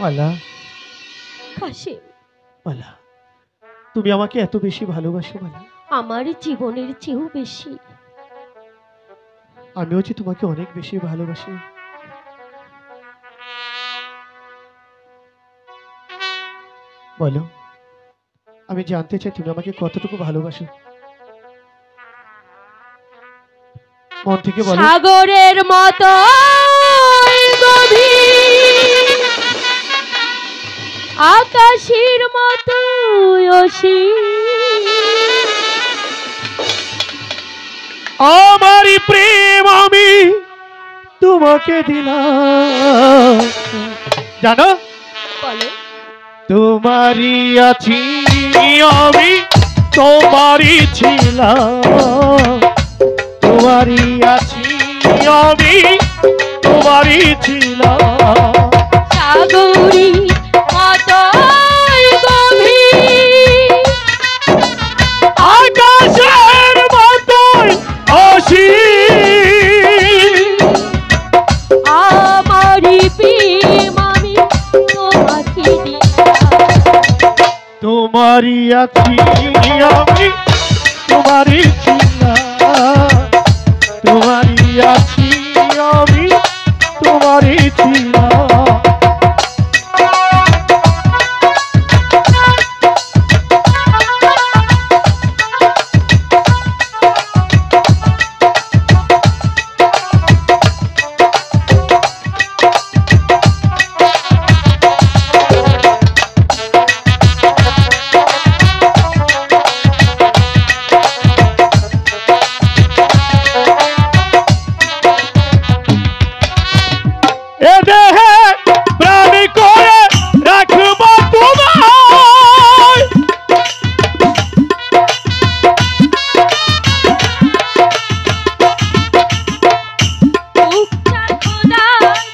মালা, কাশিম, মালা, তুমি আমাকে এত বেশি ভালোবাসো মালা? আমার জীবনের চেয়েও বেশি। আমিও যে তোমাকে অনেক বেশি ভালোবাসি। বলো, আমি জানতে চাই তুমি আমাকে কতটুকু ভালোবাসো, মন থেকে বলো। সাগরের মতো গভীর, আকাশের মতো অসীম, আমারই প্রেম আমি তোমাকে দিলাম। জানো, বলো। তোমারই আছি আমি, তোমারই ছিলাম। তোমারই আছি আমি, তোমারই ছিলাম। সাগরী মতো গভীর, আকাশের মতো অসীম, আমারই প্রেম আমি তোমাকে দিলাম। তোমারই আছি আমি, তোমারই ছিলাম। তোমারই আছি আমি, তোমারই ছিলাম। এ দেহে প্রাণ করে রাখবো তোমায়, মুখটা খোদাই,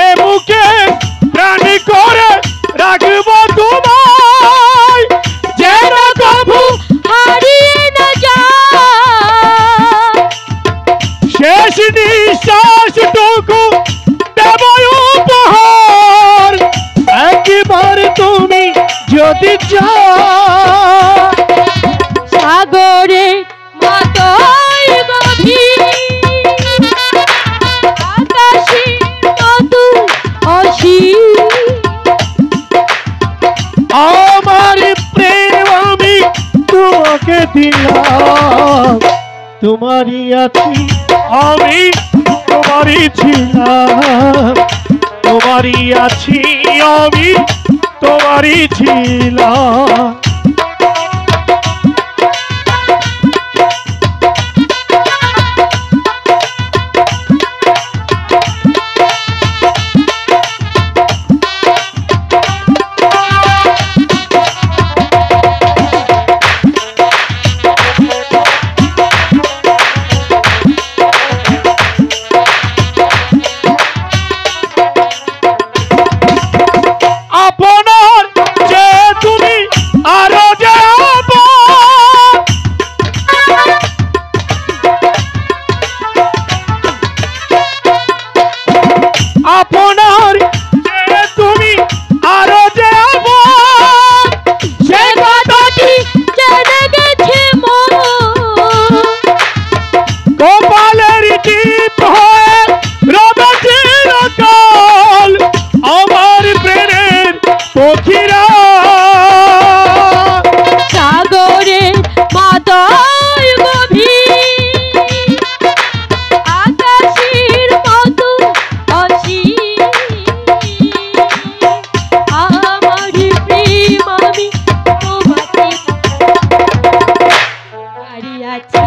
এ বুকে প্রাণ করে রাখবো তোমায়, যেন কভু হারিয়ে না যায়। শেষ নিঃশ্বাসটুকু দেব উপহার, একবার তুমি যদি চাও। সাগরের মতো গভীর, আকাশের মতো অসীম, আমার প্রেম আমি তোমাকে দিলাম। তোমারই আছি আমি, তোমারই ছিলাম। তোমারই আছি আমি, তোমারই ছিলাম। আপনার যে তুমি আরো যে আপন, আপনার যে তুমি আরো যে আপন, সে কথাটি জেনে গেছে মন। কপালের টিপ হয়ে রবে চিরকাল আমার প্রেমের পক্ষীরা। সাগরের মতো গভীর, আকাশের মতো অসীম, আমার প্রেম আমি তোমাকে হারিয়েছি।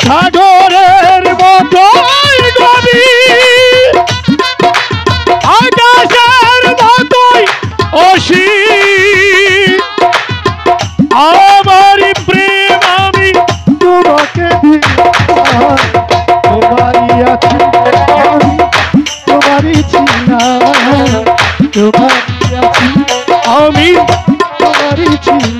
সাগরের মতো গভীর, আমি তোমারই ছিল